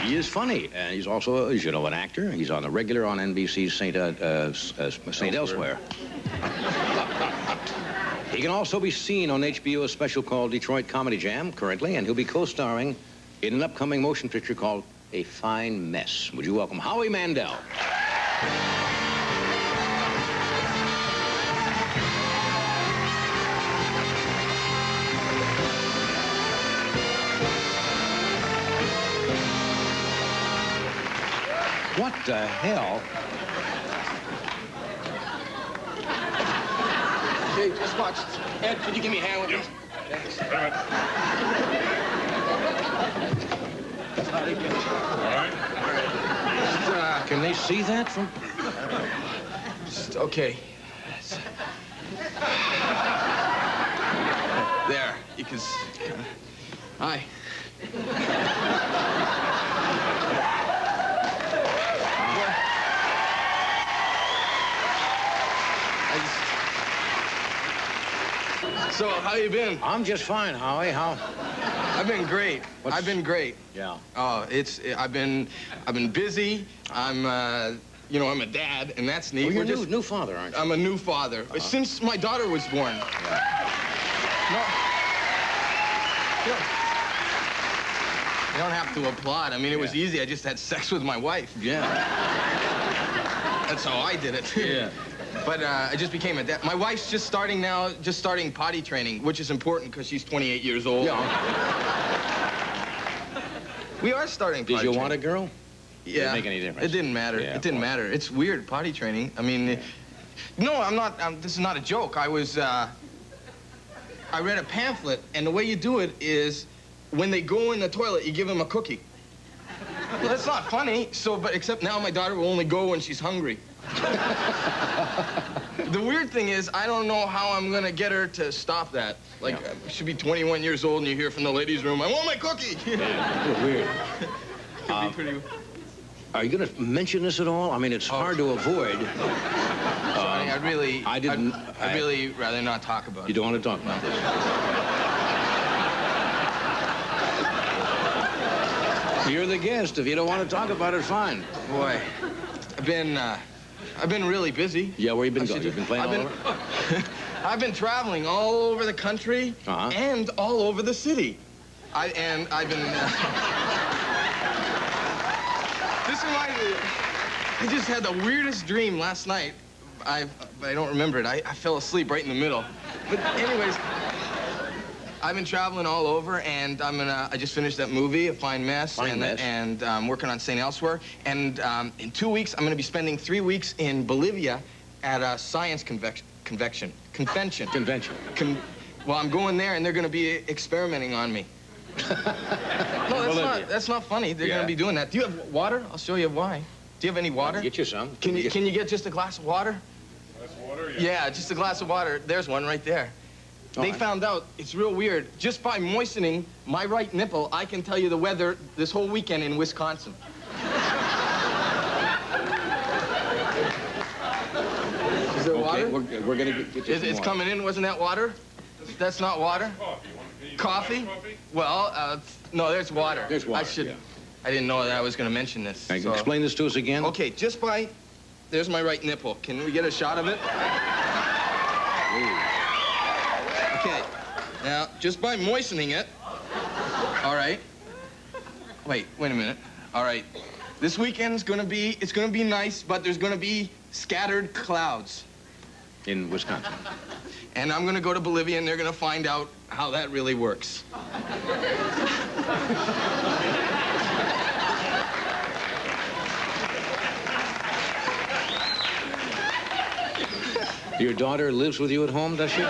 He is funny, and he's also, as you know, an actor. He's on the regular on NBC's St. Elsewhere. He can also be seen on HBO's special called Detroit Comedy Jam currently, and he'll be co-starring in an upcoming motion picture called A Fine Mess. Would you welcome Howie Mandel? What the hell? Hey, just watch. Ed, could you give me a hand with this? Thanks. All right. Can they see that from... Okay. There, you can see. Hi. So, how you been? I'm just fine, Howie. How? I've been great. I've been great. Yeah. Oh, I've been busy. I'm I'm a dad, and that's neat. Well, you're a new father, aren't you? I'm a new father. Since my daughter was born. No. You don't have to applaud. I mean, it was easy. I just had sex with my wife. Yeah. That's how I did it. Yeah. But I just became a dad. My wife's just starting potty training, which is important because she's 28 years old. Yeah. We are starting potty training. Did you want a girl? Yeah. Did it make any difference? It didn't matter. Yeah, it didn't matter. It's weird, potty training. I mean, no, I'm not, this is not a joke. I read a pamphlet, and the way you do it is when they go in the toilet, you give them a cookie. Well, that's not funny, but except now my daughter will only go when she's hungry. The weird thing is, I don't know how I'm gonna get her to stop that. Like, she'll be 21 years old, and you hear from the ladies' room, "I want my cookie." Yeah, weird. It'd be pretty... Are you gonna mention this at all? I mean, it's hard to avoid. Sorry, I'd really rather not talk about it. You don't want to talk about this? You're the guest. If you don't want to talk about it, fine. Boy, I've been really busy. Yeah, where you been going? You've been playing all over? I've been traveling all over the country and all over the city. I've been... This reminds me... I just had the weirdest dream last night. I don't remember it. I fell asleep right in the middle. But anyways, I've been traveling all over, and I just finished that movie, A Fine Mess. And I'm working on St. Elsewhere. And in 2 weeks, I'm going to be spending 3 weeks in Bolivia at a science convention. Well, I'm going there, and they're going to be experimenting on me. No, that's not funny. They're going to be doing that. Do you have water? I'll show you why. Do you have any water? I'll get you some. Can you get just a glass of water? Glass of water? Yeah. Yeah, just a glass of water. There's one right there. They found out, it's real weird, just by moistening my right nipple, I can tell you the weather this whole weekend in Wisconsin. Is there water? We're going to get you some It's water. coming in. Wasn't that water? That's not water? Coffee. Coffee? Well, no, there's water. There's water, I didn't know that I was going to mention this. Can you explain this to us again? Okay, there's my right nipple. Can we get a shot of it? Okay, now, just by moistening it, all right. Wait a minute. All right, this weekend's it's gonna be nice, but there's gonna be scattered clouds. In Wisconsin. And I'm gonna go to Bolivia, and they're gonna find out how that really works. Your daughter lives with you at home, does she?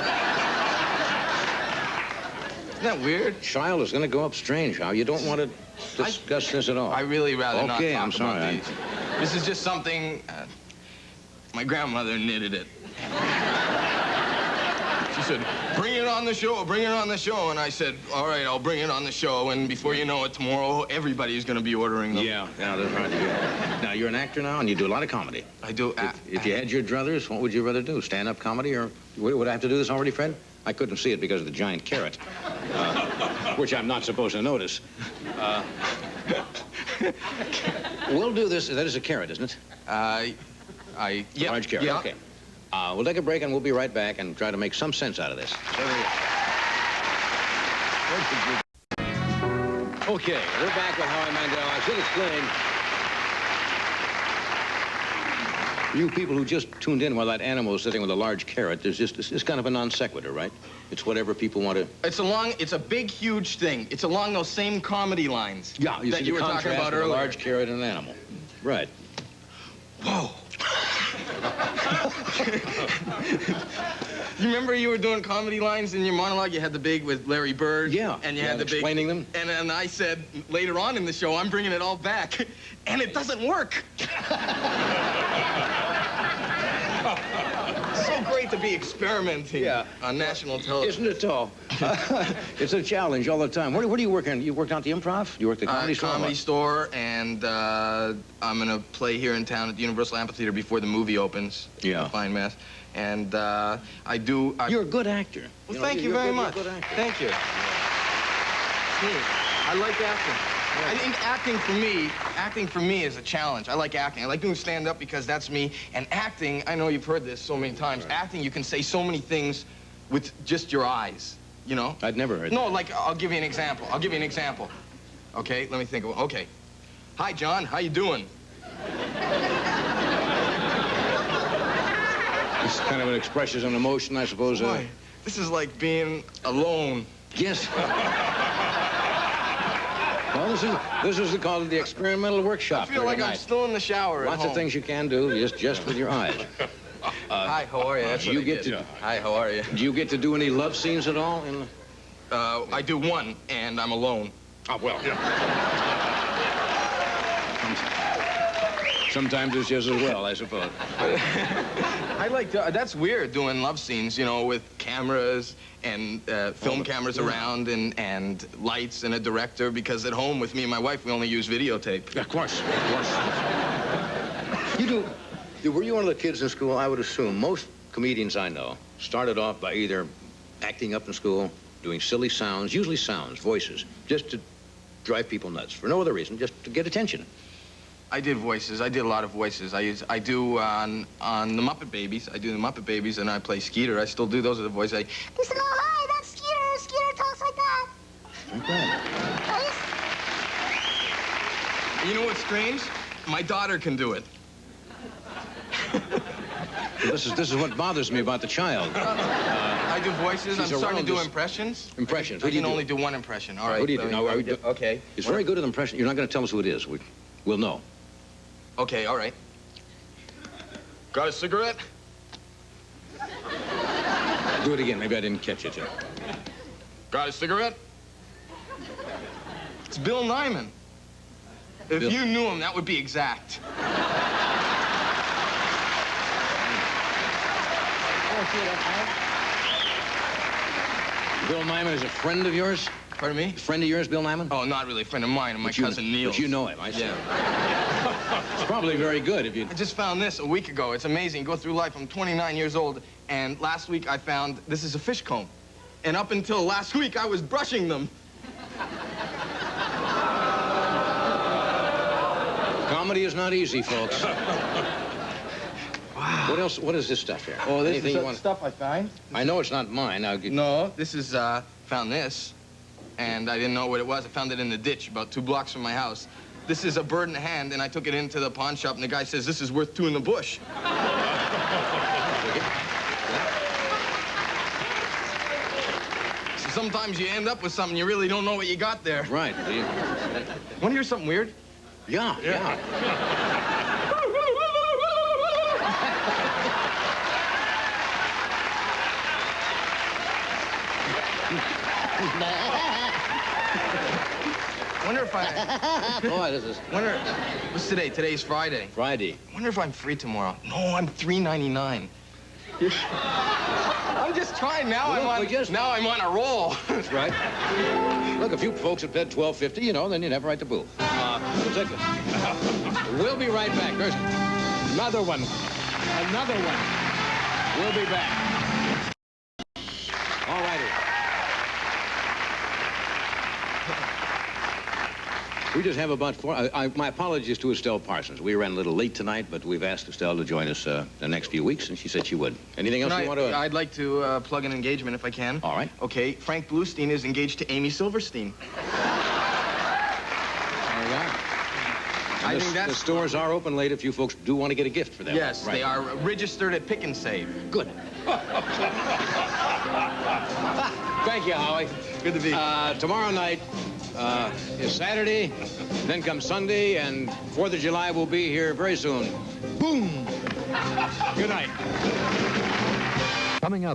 Isn't that weird? Child is going to go up strange, How? You don't want to discuss this at all. I really rather not talk I'm sorry. about these. This is just something... my grandmother knitted it. She said, "Bring it on the show, bring it on the show." And I said, "All right, I'll bring it on the show." And before you know it, tomorrow, everybody's going to be ordering them. Yeah, that's right. Now, you're an actor now, and you do a lot of comedy. I do. If you had your druthers, what would you rather do? Stand-up comedy, or would I have to do this already, Fred? I couldn't see it because of the giant carrot, which I'm not supposed to notice. We'll do this. That is a carrot, isn't it? Yeah. Large carrot. Yeah. Okay. We'll take a break and we'll be right back and try to make some sense out of this. Okay, we're back with Howie Mandel. I should explain. You people who just tuned in while that animal is sitting with a large carrot, it's kind of a non sequitur, right? It's whatever people want to... It's a big, huge thing. It's along those same comedy lines. Yeah, that you were talking about earlier. A earlier. large carrot and an animal. Right. Whoa. You remember you were doing comedy lines in your monologue? You had the big with Larry Bird. Yeah. And you had the big... explaining them. And then I said later on in the show, I'm bringing it all back. And it doesn't work. So great to be experimenting on national television. Isn't it all? It's a challenge all the time. Where do you work in? You worked out the Improv? You worked at the Comedy Store? Comedy Store, and I'm going to play here in town at the Universal Amphitheater before the movie opens. Yeah. A fine mess. And I do... You're a good actor. Well, thank you very much. You're a good actor. Thank you. I like acting. I think acting for me is a challenge. I like acting. I like doing stand-up because that's me. And acting, I know you've heard this so many times, right. Acting, you can say so many things with just your eyes, you know? I'd never heard that. No, like, I'll give you an example. Okay, let me think of okay. Hi, John, how you doing? It's kind of an expression of emotion, I suppose. Boy, this is like being alone. Yes. Well, this is called the experimental workshop. I feel like I'm still in the shower at Lots home. of things you can do just with your eyes. Hi, how are you? That's what I did. Hi, how are you? Do you get to do any love scenes at all? I do one, and I'm alone. Oh, well. Sometimes it's just as well, I suppose. I like to, that's weird, doing love scenes, you know, with cameras and film cameras around and lights and a director, because at home with me and my wife, we only use videotape. Of course. Were you one of the kids in school? I would assume most comedians I know started off by either acting up in school, doing silly sounds, usually sounds, voices, just to drive people nuts, for no other reason, just to get attention. I did voices. I did a lot of voices. I do on the Muppet Babies. I do the Muppet Babies, and I play Skeeter. I still do those as a voice. Listen, oh, hi, that's Skeeter. Skeeter talks like that. Okay. You know what's strange? My daughter can do it. This is what bothers me about the child. I do voices. I'm starting to do impressions. Impressions. I can only do one impression. All right. Who do you do? Okay. It's very good at impression. You're not going to tell us who it is. We'll know. Okay, all right. Got a cigarette? Do it again. Maybe I didn't catch it yet. Got a cigarette? It's Bill Nyman. If you knew him, that would be exact. Bill Nyman is a friend of yours? Pardon me? A friend of yours, Bill Nyman? Oh, not really a friend of mine. My cousin Neil. But you know him, I see. Yeah. It's probably very good if you... I just found this a week ago. It's amazing. Go through life. I'm 29 years old, and last week I found this is a fish comb. And up until last week, I was brushing them. Comedy is not easy, folks. Wow. What else? What is this stuff here? Oh, this Anything is you want? stuff I find. I know it's not mine. No, this is, found this, and I didn't know what it was. I found it in the ditch about 2 blocks from my house. This is a bird in the hand, and I took it into the pawn shop, and the guy says, this is worth 2 in the bush. So sometimes you end up with something you really don't know what you got there. Right. Want to hear something weird? Yeah. Wonder if I... Boy, this is... What's today? Today's Friday. Friday. Wonder if I'm free tomorrow. No, I'm $3.99. I'm just trying. Now Now I'm on a roll. That's right. Look, a few folks have paid $12.50, you know, then you'd have a right to boo. We'll take this. We'll be right back. There's another one. We'll be back. All righty. We just have about four. My apologies to Estelle Parsons. We ran a little late tonight, but we've asked Estelle to join us the next few weeks, and she said she would. Anything else you want to... I'd like to plug an engagement if I can. All right. Okay, Frank Bluestein is engaged to Amy Silverstein. I think that's... The stores are open late if you folks do want to get a gift for them. Yes, right. They are registered at Pick and Save. Good. Thank you, Howie. Good to be. Tomorrow night is Saturday, then comes Sunday, and 4th of July will be here very soon. Boom! Good night. Coming up.